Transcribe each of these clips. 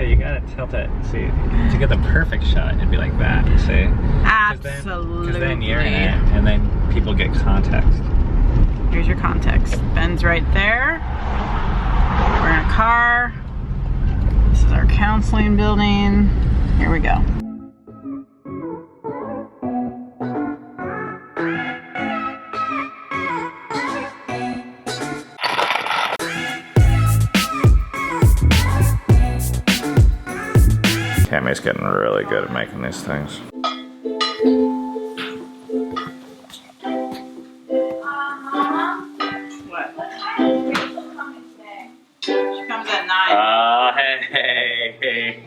Yeah, you gotta tilt it. See, to get the perfect shot, it'd be like that. See? Absolutely. Because then you're in it, and then people get context. Here's your context. Ben's right there. We're in a car. This is our counseling building. Here we go. Tammy's getting really good at making these things. What? She comes at 9. Hey.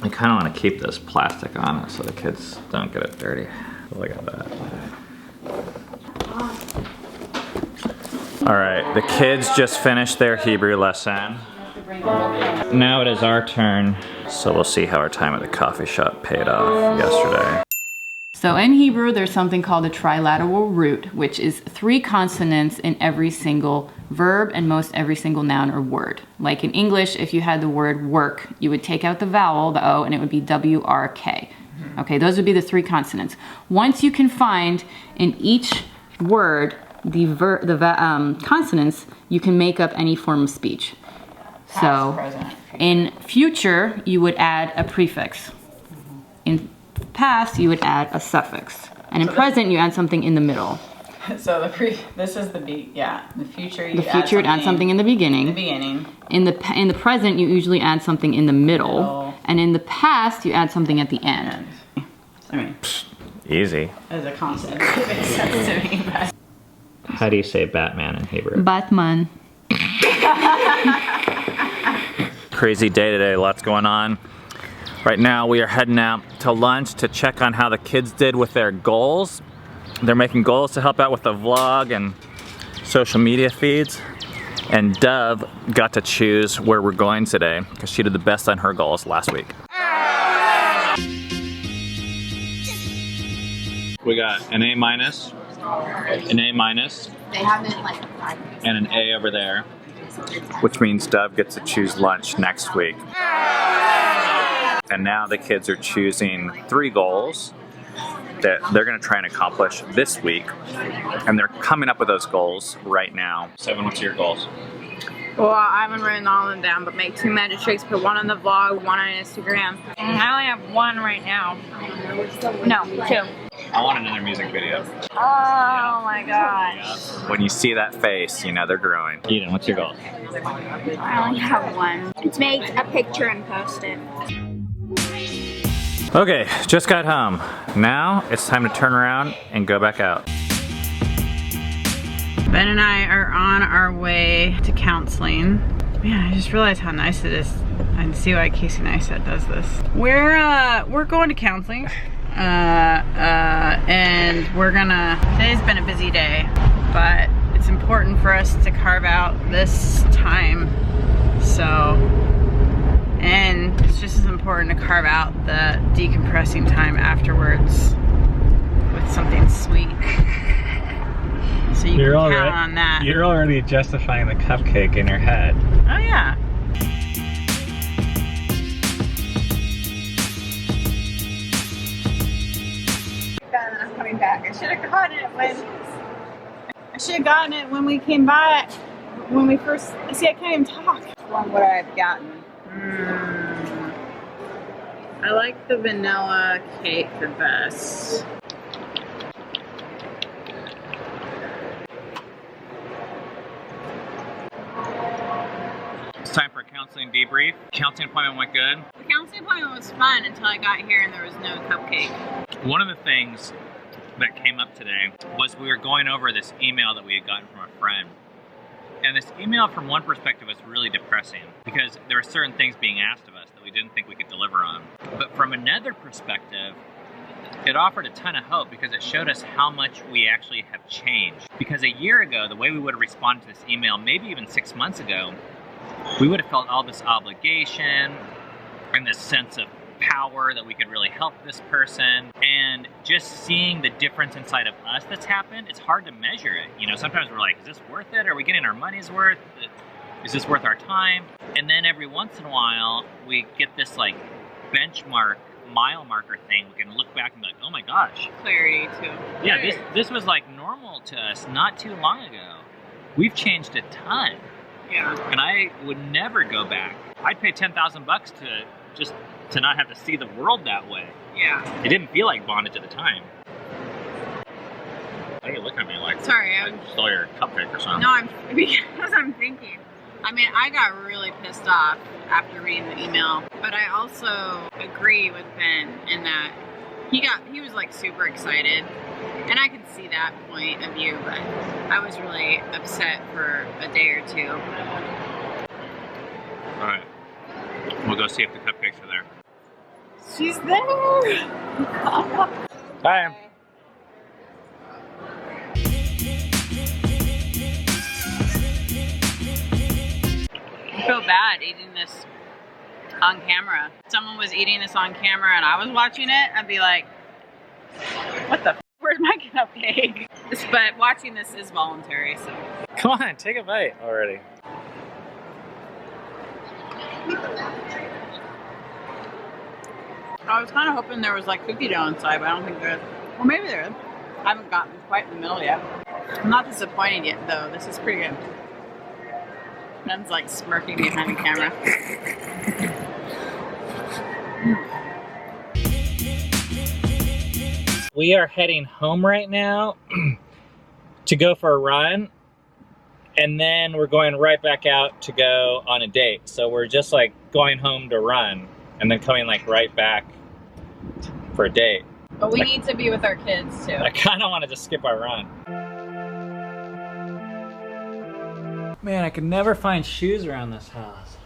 I kind of want to keep this plastic on it so the kids don't get it dirty. Look at that. All right, the kids just finished their Hebrew lesson. Now it is our turn, so we'll see how our time at the coffee shop paid off yesterday. So in Hebrew, there's something called a trilateral root, which is 3 consonants in every single verb and most every single noun or word. Like in English, if you had the word work, you would take out the vowel, the O, and it would be W-R-K. Okay, those would be the 3 consonants. Once you can find in each word the consonants, you can make up any form of speech. So in future, you would add a prefix. In past, you would add a suffix. And in present, you add something in the middle. So this is the beat, yeah. In the future, you add something in the beginning. In the present, you usually add something in the middle. And in the past, you add something at the end. I mean, easy. As a concept, it makes sense to me. But. How do you say Batman in Hebrew? Batman. Crazy day today, lots going on. Right now we are heading out to lunch to check on how the kids did with their goals. They're making goals to help out with the vlog and social media feeds. And Dove got to choose where we're going today because she did the best on her goals last week. We got an A minus, an A minus, and an A over there, which means Dove gets to choose lunch next week. And now the kids are choosing 3 goals that they're gonna try and accomplish this week. And they're coming up with those goals right now. Seven, what's your goals? Well, I haven't written all of them down, but make 2 magic tricks, put 1 on the vlog, 1 on Instagram. And I only have 1 right now. No, 2. I want another music video. Oh my gosh. When you see that face, you know they're growing. Eden, what's your goal? I only have 1. Make a picture and post it. Okay, just got home. Now it's time to turn around and go back out. Ben and I are on our way to counseling. Man, I just realized how nice it is. I can see why Casey Neistat does this. We're going to counseling. And today's been a busy day, but it's important for us to carve out this time. So, and it's just as important to carve out the decompressing time afterwards with something sweet. So you can count on that. You're already justifying the cupcake in your head. Oh yeah. I'm coming back. I should have gotten it when we came back. When we first. See, I can't even talk. What would I have gotten? I like the vanilla cake the best. It's time for a counseling debrief. Counseling appointment went good. The counseling appointment was fun until I got here and there was no cupcake. One of the things that came up today was we were going over this email that we had gotten from a friend. And this email from one perspective was really depressing because there were certain things being asked of us that we didn't think we could deliver on. But from another perspective, it offered a ton of hope because it showed us how much we actually have changed. Because a year ago, the way we would have responded to this email, maybe even 6 months ago, we would have felt all this obligation and this sense of power, that we could really help this person, and just seeing the difference inside of us that's happened, it's hard to measure it. You know, sometimes we're like, is this worth it? Are we getting our money's worth? Is this worth our time? And then every once in a while, we get this like benchmark, mile marker thing. We can look back and be like, oh my gosh. Clarity too. Yeah, this was like normal to us not too long ago. We've changed a ton. Yeah. And I would never go back. I'd pay $10,000 to just to not have to see the world that way. Yeah. It didn't feel like bondage at the time. Why are you looking at me like, sorry, I stole your cupcake or something? No, because I'm thinking. I mean, I got really pissed off after reading the email, but I also agree with Ben in that he was like super excited, and I could see that point of view, but I was really upset for a day or two. All right, we'll go see if the cupcakes are there. She's there. Hi. I feel bad eating this on camera. If someone was eating this on camera and I was watching it, I'd be like, what the f? Where's my cupcake? But watching this is voluntary, so. Come on, take a bite already. I was kind of hoping there was like cookie dough inside, but I don't think there is. Well, maybe there is. I haven't gotten quite in the middle yet. I'm not disappointed yet, though. This is pretty good. Ben's like smirking behind the camera. We are heading home right now to go for a run, and then we're going right back out to go on a date. So we're just like going home to run and then coming like right back for a date. But we need to be with our kids too. I kind of wanted to skip our run. Man, I could never find shoes around this house.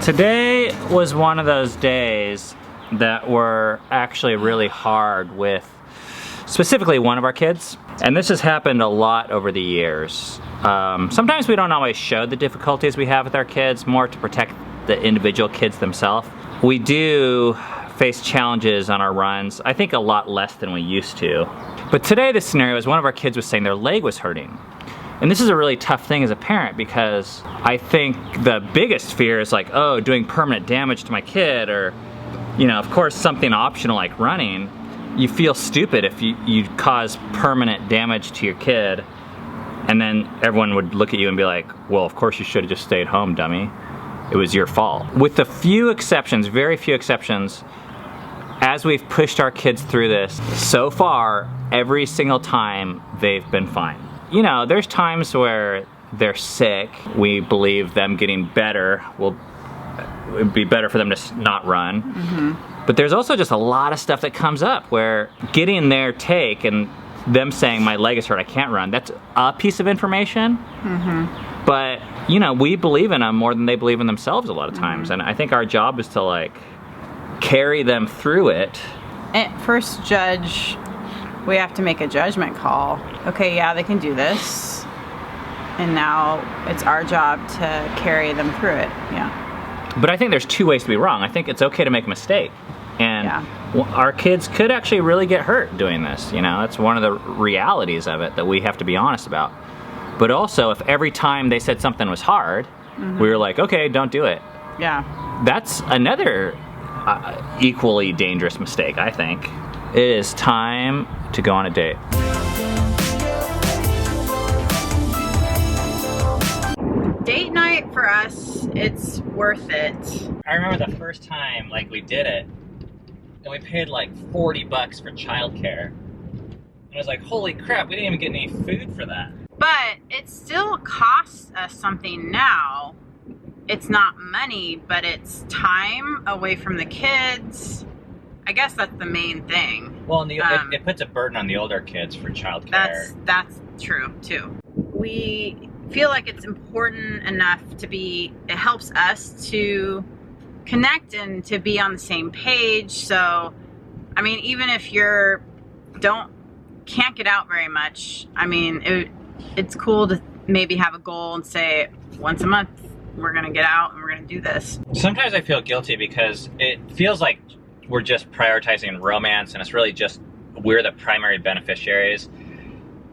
Today was one of those days that were actually really hard with specifically one of our kids. And this has happened a lot over the years. Sometimes we don't always show the difficulties we have with our kids, more to protect the individual kids themselves. We do face challenges on our runs, I think a lot less than we used to. But today the scenario is one of our kids was saying their leg was hurting. And this is a really tough thing as a parent because I think the biggest fear is like, oh, doing permanent damage to my kid, or, you know, of course something optional like running. You feel stupid if you cause permanent damage to your kid, and then everyone would look at you and be like, well, of course you should have just stayed home, dummy. It was your fault. With a few exceptions, very few exceptions, as we've pushed our kids through this, so far, every single time they've been fine. You know, there's times where they're sick. We believe them getting better would be better for them to not run. Mm-hmm. But there's also just a lot of stuff that comes up where getting their take and them saying my leg is hurt, I can't run, that's a piece of information. Mm-hmm. But, you know, we believe in them more than they believe in themselves a lot of times. Mm-hmm. And I think our job is to like carry them through it. At first judge, we have to make a judgment call. Okay, yeah, they can do this. And now it's our job to carry them through it, yeah. But I think there's two ways to be wrong. I think it's okay to make a mistake. And our kids could actually really get hurt doing this. You know, that's one of the realities of it that we have to be honest about. But also, if every time they said something was hard, we were like, okay, don't do it. Yeah. That's another equally dangerous mistake, I think. It is time to go on a date. But for us, it's worth it. I remember the first time like we did it, and we paid like $40 for childcare. And I was like, holy crap, we didn't even get any food for that. But it still costs us something now. It's not money, but it's time away from the kids. I guess that's the main thing. Well, and it puts a burden on the older kids for childcare. That's true too. We feel like it's important enough it helps us to connect and to be on the same page. So, I mean, even if can't get out very much, I mean, it's cool to maybe have a goal and say once a month we're gonna get out and we're gonna do this. Sometimes I feel guilty because it feels like we're just prioritizing romance and it's really just we're the primary beneficiaries.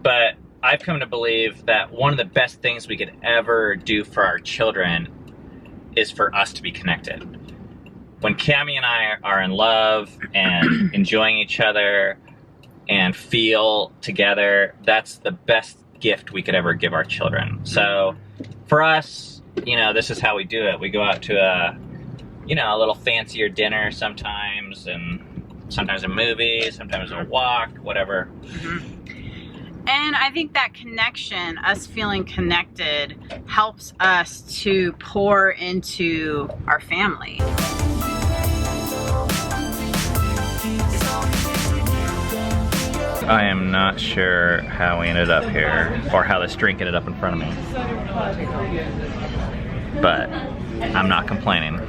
But I've come to believe that one of the best things we could ever do for our children is for us to be connected. When Cammie and I are in love and enjoying each other and feel together, that's the best gift we could ever give our children. So for us, you know, this is how we do it. We go out to a little fancier dinner sometimes, and sometimes a movie, sometimes a walk, whatever. Mm-hmm. And I think that connection, us feeling connected, helps us to pour into our family. I am not sure how we ended up here, or how this drink ended up in front of me. But I'm not complaining.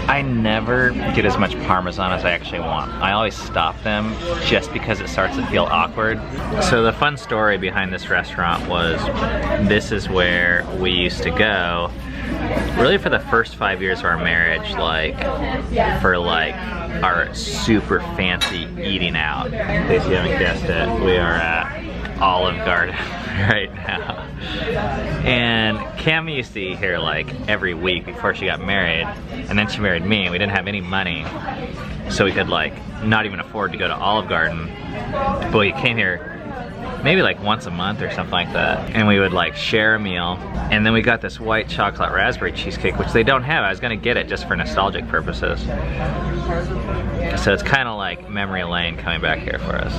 I never get as much Parmesan as I actually want. I always stop them just because it starts to feel awkward. So the fun story behind this restaurant was this is where we used to go really for the first 5 years of our marriage, like for like our super fancy eating out. In case you haven't guessed it, we are at Olive Garden right now. And Cammie used to eat here like every week before she got married, and then she married me and we didn't have any money, so we could like not even afford to go to Olive Garden. But we came here maybe like once a month or something like that, and we would like share a meal. And then we got this white chocolate raspberry cheesecake, which they don't have. I was gonna get it just for nostalgic purposes. So it's kind of like memory lane coming back here for us.